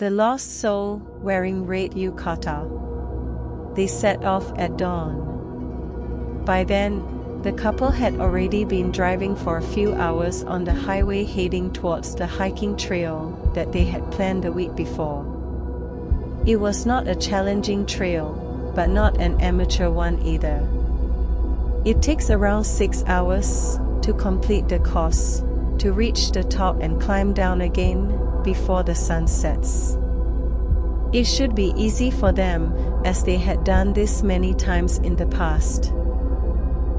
The lost soul, wearing red yukata. They set off at dawn. By then, the couple had already been driving for a few hours on the highway heading towards the hiking trail that they had planned the week before. It was not a challenging trail, but not an amateur one either. It takes around 6 hours to complete the course, to reach the top and climb down again before the sun sets. It should be easy for them, as they had done this many times in the past.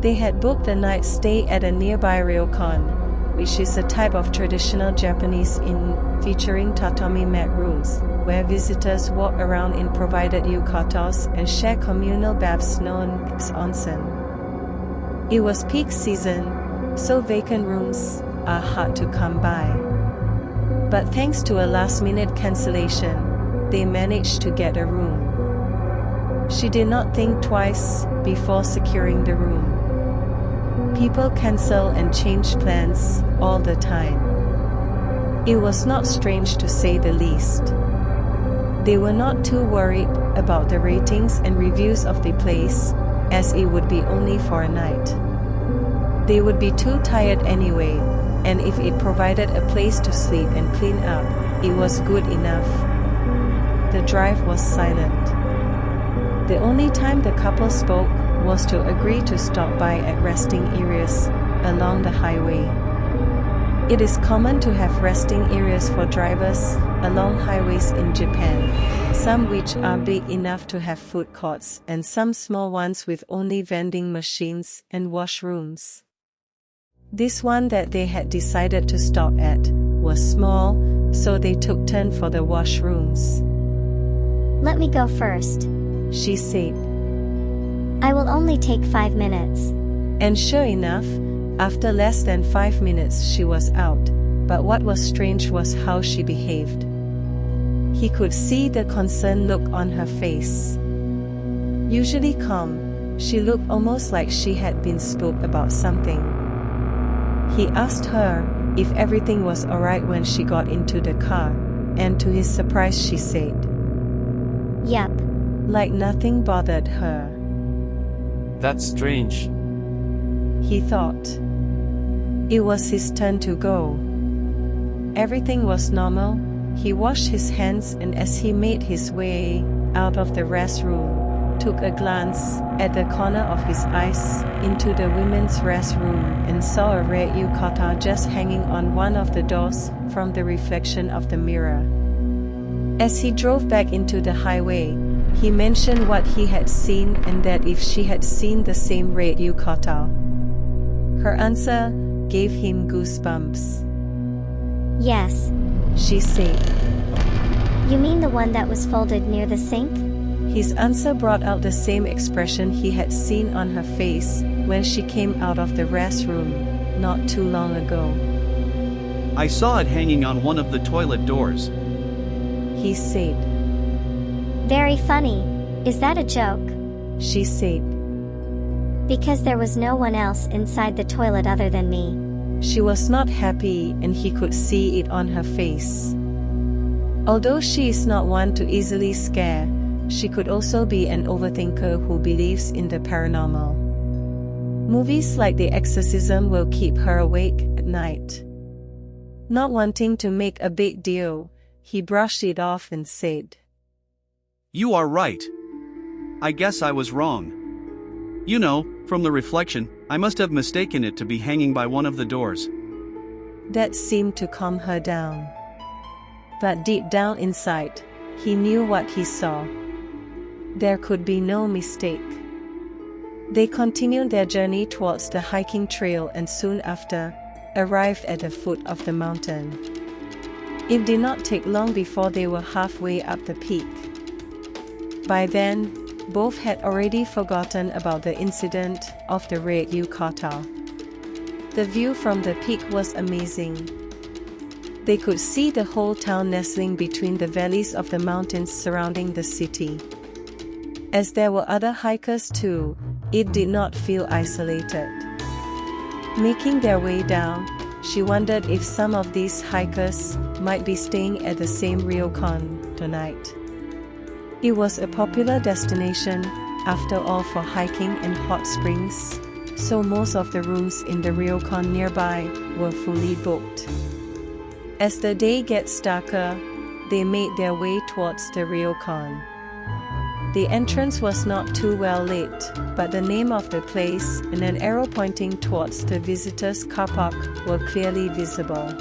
They had booked a night stay at a nearby ryokan, which is a type of traditional Japanese inn featuring tatami mat rooms, where visitors walk around in provided yukatas and share communal baths known as onsen. It was peak season, so vacant rooms are hard to come by. But thanks to a last-minute cancellation, they managed to get a room. She did not think twice before securing the room. People cancel and change plans all the time. It was not strange to say the least. They were not too worried about the ratings and reviews of the place, as it would be only for a night. They would be too tired anyway, and if it provided a place to sleep and clean up, it was good enough. The drive was silent. The only time the couple spoke was to agree to stop by at resting areas along the highway. It is common to have resting areas for drivers along highways in Japan, some which are big enough to have food courts and some small ones with only vending machines and washrooms. This one that they had decided to stop at was small, so they took turn for the washrooms. "Let me go first," she said. "I will only take 5 minutes." And sure enough, after less than 5 minutes she was out, but what was strange was how she behaved. He could see the concerned look on her face. Usually calm, she looked almost like she had been spooked about something. He asked her if everything was alright when she got into the car, and to his surprise she said, "Yep." Like nothing bothered her. That's strange, he thought. It was his turn to go. Everything was normal. He washed his hands, and as he made his way out of the restroom, took a glance at the corner of his eyes into the women's restroom and saw a red yukata just hanging on one of the doors from the reflection of the mirror. As he drove back into the highway, he mentioned what he had seen and that if she had seen the same red yukata. Her answer gave him goosebumps. "Yes," she said. "You mean the one that was folded near the sink?" His answer brought out the same expression he had seen on her face when she came out of the restroom not too long ago. "I saw it hanging on one of the toilet doors," he said. "Very funny. Is that a joke?" she said. "Because there was no one else inside the toilet other than me." She was not happy, and he could see it on her face. Although she is not one to easily scare, she could also be an overthinker who believes in the paranormal. Movies like The Exorcism will keep her awake at night. Not wanting to make a big deal, he brushed it off and said, "You are right. I guess I was wrong. You know, from the reflection, I must have mistaken it to be hanging by one of the doors." That seemed to calm her down. But deep down inside, he knew what he saw. There could be no mistake. They continued their journey towards the hiking trail and soon after, arrived at the foot of the mountain. It did not take long before they were halfway up the peak. By then, both had already forgotten about the incident of the red yukata. The view from the peak was amazing. They could see the whole town nestling between the valleys of the mountains surrounding the city. As there were other hikers too, it did not feel isolated. Making their way down, she wondered if some of these hikers might be staying at the same ryokan tonight. It was a popular destination, after all, for hiking and hot springs, so most of the rooms in the ryokan nearby were fully booked. As the day gets darker, they made their way towards the ryokan. The entrance was not too well lit, but the name of the place and an arrow pointing towards the visitors' car park were clearly visible.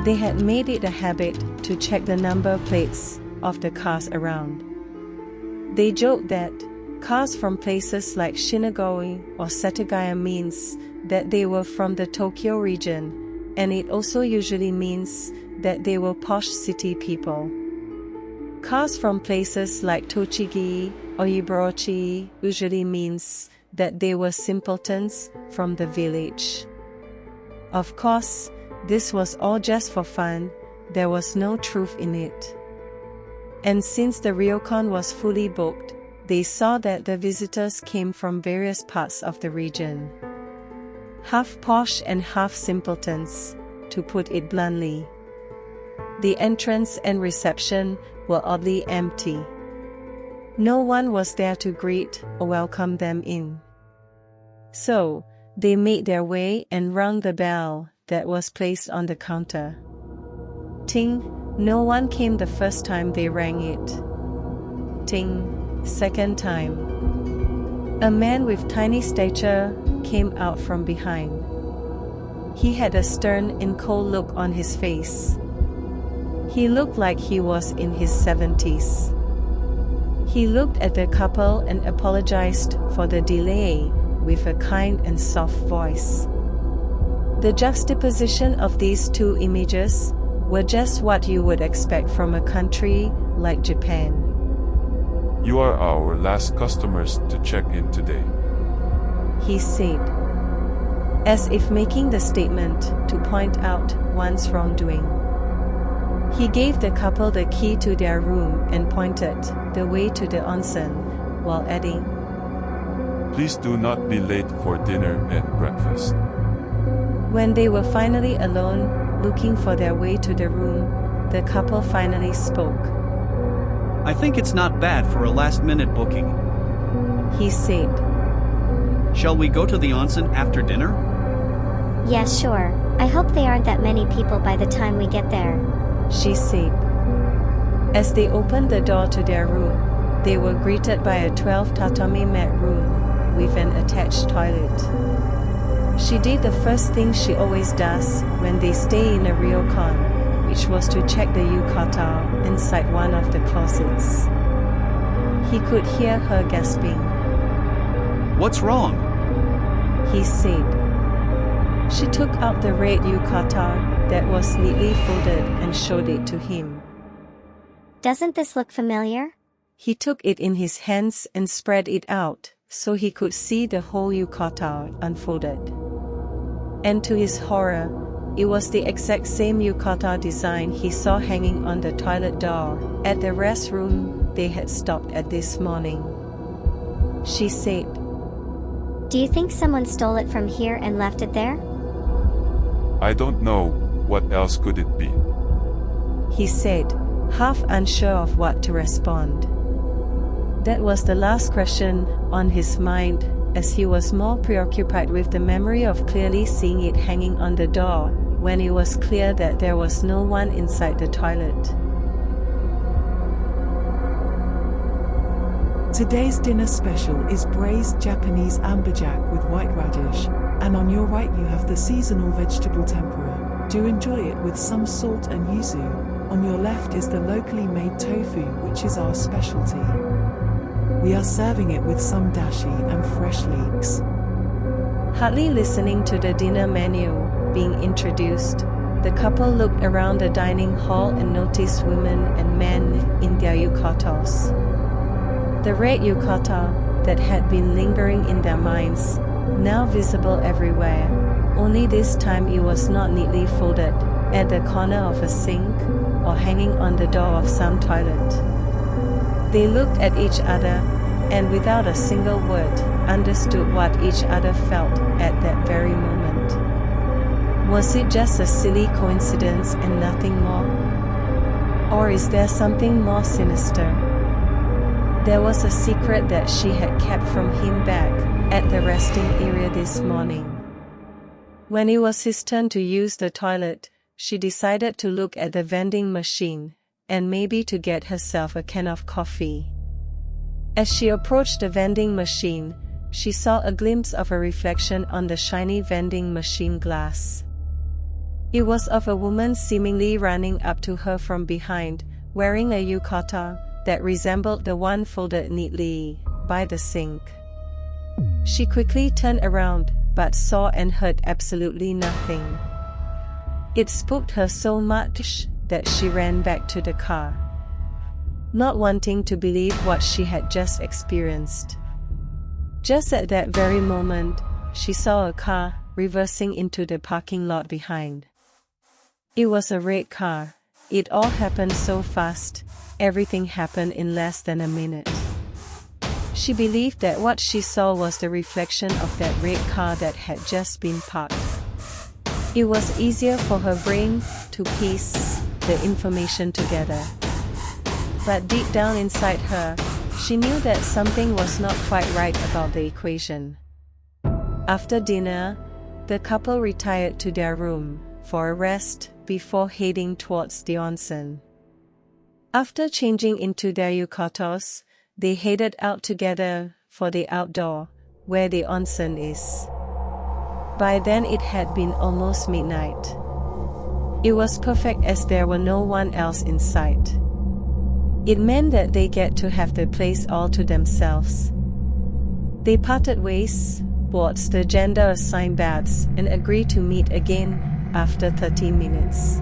They had made it a habit to check the number plates of the cars around. They joked that cars from places like Shinagawa or Setagaya means that they were from the Tokyo region, and it also usually means that they were posh city people. Cars from places like Tochigi or Ibaraki usually means that they were simpletons from the village. Of course, this was all just for fun, there was no truth in it. And since the ryokan was fully booked, they saw that the visitors came from various parts of the region. Half posh and half simpletons, to put it bluntly. The entrance and reception were oddly empty. No one was there to greet or welcome them in. So, they made their way and rang the bell that was placed on the counter. Ting, no one came the first time they rang it. Ting, second time. A man with tiny stature came out from behind. He had a stern and cold look on his face. He looked like he was in his 70s. He looked at the couple and apologized for the delay with a kind and soft voice. The juxtaposition of these two images were just what you would expect from a country like Japan. You are our last customers to check in today, he said, as if making the statement to point out one's wrongdoing. He gave the couple the key to their room and pointed the way to the onsen, while adding, "Please do not be late for dinner and breakfast." When they were finally alone, looking for their way to the room, the couple finally spoke. I think it's not bad for a last-minute booking, he said. Shall we go to the onsen after dinner? Yeah, sure. I hope they aren't that many people by the time we get there, she said. As they opened the door to their room, they were greeted by a 12 tatami mat room with an attached toilet. She did the first thing she always does when they stay in a ryokan, which was to check the yukata inside one of the closets. He could hear her gasping. What's wrong? He said. She took out the red yukata that was neatly folded and showed it to him. Doesn't this look familiar? He took it in his hands and spread it out, so he could see the whole yukata unfolded. And to his horror, it was the exact same yukata design he saw hanging on the toilet door at the restroom they had stopped at this morning. She said, Do you think someone stole it from here and left it there? I don't know, what else could it be? He said, half unsure of what to respond. That was the last question on his mind, as he was more preoccupied with the memory of clearly seeing it hanging on the door, when it was clear that there was no one inside the toilet. Today's dinner special is braised Japanese amberjack with white radish, and on your right you have the seasonal vegetable tempura. Do enjoy it with some salt and yuzu. On your left is the locally made tofu, which is our specialty. We are serving it with some dashi and fresh leeks. Hardly listening to the dinner menu being introduced, the couple looked around the dining hall and noticed women and men in their yukatas. The red yukata that had been lingering in their minds, now visible everywhere, only this time it was not neatly folded at the corner of a sink or hanging on the door of some toilet. They looked at each other and without a single word understood what each other felt at that very moment. Was it just a silly coincidence and nothing more? Or is there something more sinister? There was a secret that she had kept from him back at the resting area this morning. When it was his turn to use the toilet, she decided to look at the vending machine, and maybe to get herself a can of coffee. As she approached the vending machine, she saw a glimpse of a reflection on the shiny vending machine glass. It was of a woman seemingly running up to her from behind, wearing a yukata that resembled the one folded neatly by the sink. She quickly turned around, but saw and heard absolutely nothing. It spooked her so much that she ran back to the car, not wanting to believe what she had just experienced. Just at that very moment, she saw a car reversing into the parking lot behind. It was a red car. It all happened so fast, everything happened in less than a minute. She believed that what she saw was the reflection of that red car that had just been parked. It was easier for her brain to piece the information together. But deep down inside her, she knew that something was not quite right about the equation. After dinner, the couple retired to their room for a rest before heading towards the onsen. After changing into their yukatas, they headed out together for the outdoor, where the onsen is. By then it had been almost midnight. It was perfect as there were no one else in sight. It meant that they get to have the place all to themselves. They parted ways, bought the gender-assigned baths, and agreed to meet again after 30 minutes.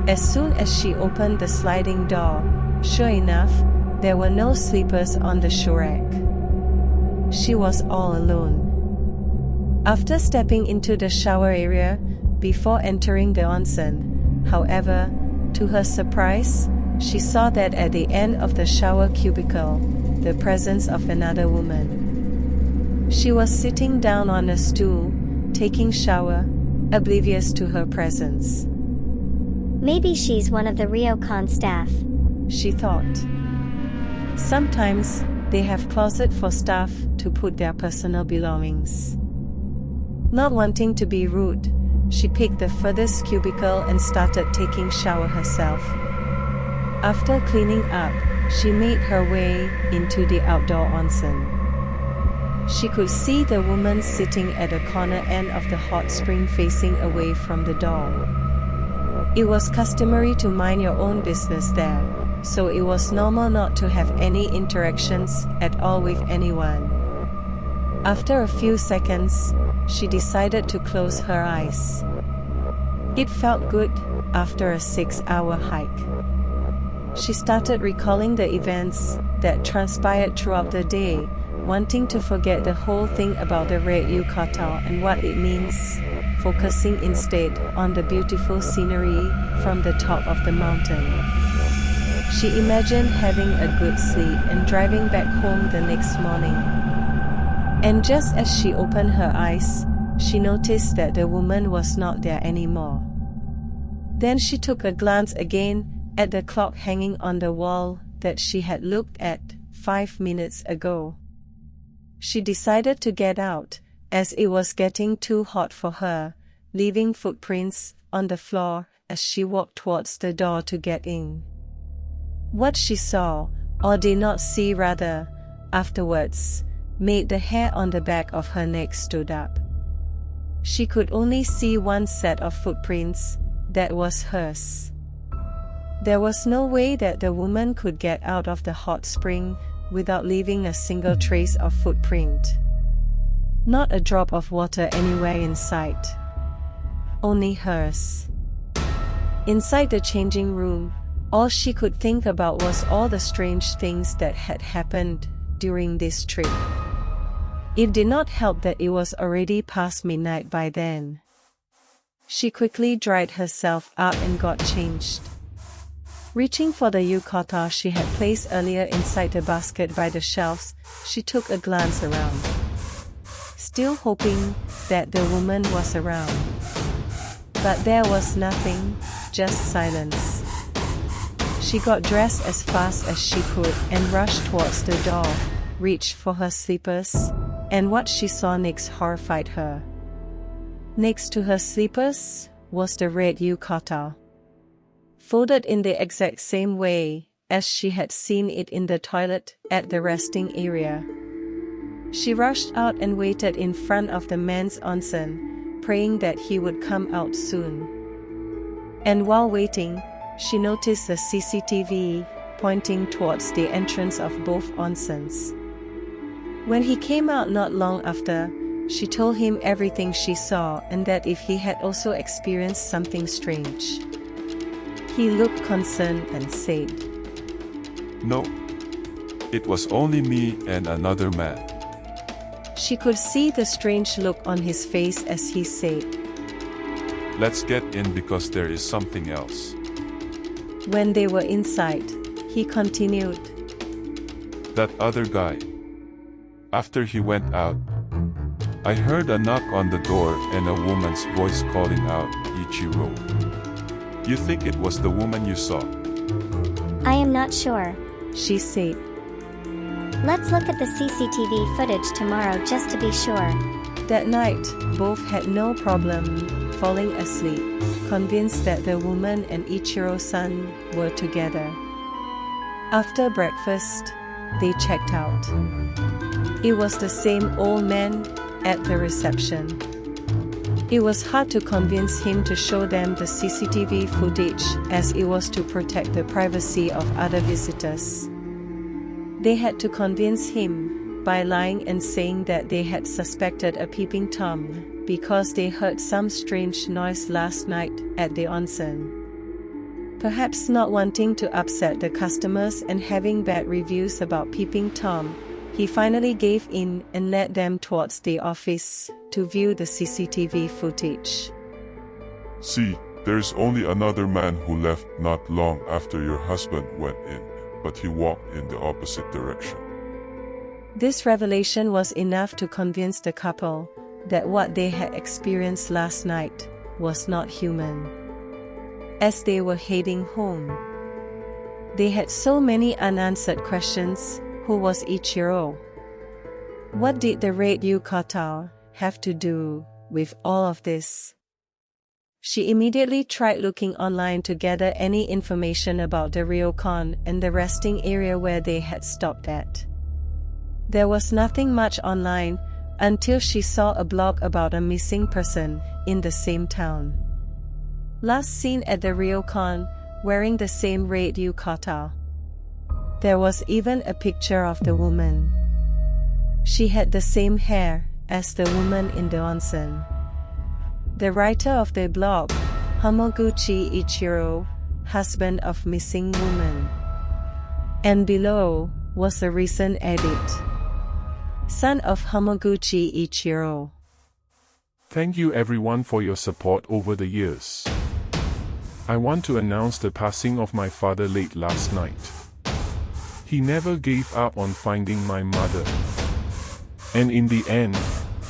As soon as she opened the sliding door, sure enough, there were no sleepers on the shoe rack. She was all alone. After stepping into the shower area, before entering the onsen, however, to her surprise, she saw that at the end of the shower cubicle, the presence of another woman. She was sitting down on a stool, taking shower, oblivious to her presence. Maybe she's one of the ryokan staff, she thought. Sometimes, they have closet for staff to put their personal belongings. Not wanting to be rude, she picked the furthest cubicle and started taking shower herself. After cleaning up, she made her way into the outdoor onsen. She could see the woman sitting at the corner end of the hot spring facing away from the door. It was customary to mind your own business there, so it was normal not to have any interactions at all with anyone. After a few seconds, she decided to close her eyes. It felt good after a 6-hour hike. She started recalling the events that transpired throughout the day, wanting to forget the whole thing about the red yukata and what it means, focusing instead on the beautiful scenery from the top of the mountain. She imagined having a good sleep and driving back home the next morning. And just as she opened her eyes, she noticed that the woman was not there anymore. Then she took a glance again at the clock hanging on the wall that she had looked at 5 minutes ago. She decided to get out, as it was getting too hot for her, leaving footprints on the floor as she walked towards the door to get in. What she saw, or did not see rather, afterwards, made the hair on the back of her neck stood up. She could only see one set of footprints, that was hers. There was no way that the woman could get out of the hot spring without leaving a single trace of footprint. Not a drop of water anywhere in sight. Only hers. Inside the changing room, all she could think about was all the strange things that had happened during this trip. It did not help that it was already past midnight by then. She quickly dried herself up and got changed. Reaching for the yukata she had placed earlier inside the basket by the shelves, she took a glance around. Still hoping that the woman was around. But there was nothing, just silence. She got dressed as fast as she could and rushed towards the door, reached for her slippers, and what she saw next horrified her. Next to her slippers was the red yukata, folded in the exact same way as she had seen it in the toilet at the resting area. She rushed out and waited in front of the man's onsen, praying that he would come out soon. And while waiting, she noticed the CCTV pointing towards the entrance of both onsens. When he came out not long after, she told him everything she saw and that if he had also experienced something strange. He looked concerned and said, No. It was only me and another man. She could see the strange look on his face as he said, Let's get in because there is something else. When they were inside, he continued, That other guy. After he went out, I heard a knock on the door and a woman's voice calling out, Ichiro. You think it was the woman you saw? I am not sure. She said. Let's look at the CCTV footage tomorrow just to be sure. That night, both had no problem falling asleep, convinced that the woman and Ichiro-san were together. After breakfast, they checked out. It was the same old man at the reception. It was hard to convince him to show them the CCTV footage as it was to protect the privacy of other visitors. They had to convince him by lying and saying that they had suspected a peeping Tom because they heard some strange noise last night at the onsen. Perhaps not wanting to upset the customers and having bad reviews about peeping Tom, he finally gave in and led them towards the office to view the CCTV footage. See, there's only another man who left not long after your husband went in, but he walked in the opposite direction. This revelation was enough to convince the couple that what they had experienced last night was not human. As they were heading home, they had so many unanswered questions. Who was Ichiro? What did the red yukata have to do with all of this? She immediately tried looking online to gather any information about the ryokan and the resting area where they had stopped at. There was nothing much online until she saw a blog about a missing person in the same town. Last seen at the ryokan, wearing the same red yukata. There was even a picture of the woman. She had the same hair as the woman in the onsen. The writer of the blog, Hamaguchi Ichiro, husband of missing woman. And below was a recent edit. Son of Hamaguchi Ichiro. Thank you everyone for your support over the years. I want to announce the passing of my father late last night. He never gave up on finding my mother. And in the end,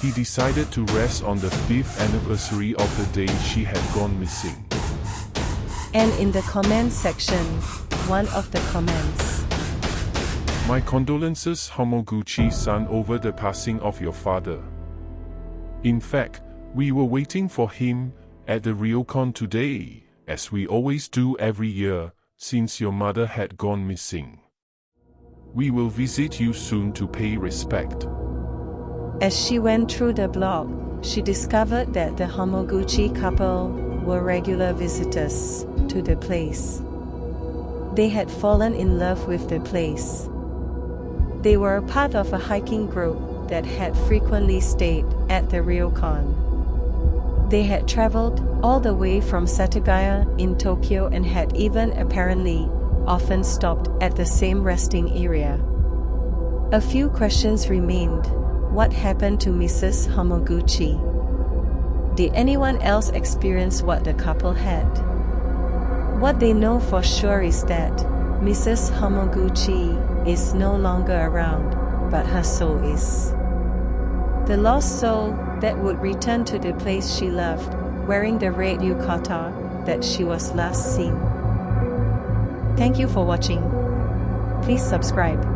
he decided to rest on the 5th anniversary of the day she had gone missing. And in the comment section, one of the comments. My condolences, Hamaguchi-san, over the passing of your father. In fact, we were waiting for him at the ryokan today, as we always do every year, since your mother had gone missing. We will visit you soon to pay respect. As she went through the blog, she discovered that the Hamaguchi couple were regular visitors to the place. They had fallen in love with the place. They were a part of a hiking group that had frequently stayed at the ryokan. They had traveled all the way from Setagaya in Tokyo and had even apparently often stopped at the same resting area. A few questions remained. What happened to Mrs. Hamaguchi? Did anyone else experience what the couple had? What they know for sure is that Mrs. Hamaguchi is no longer around, but her soul is. The lost soul that would return to the place she loved wearing the red yukata that she was last seen. Thank you for watching. Please subscribe.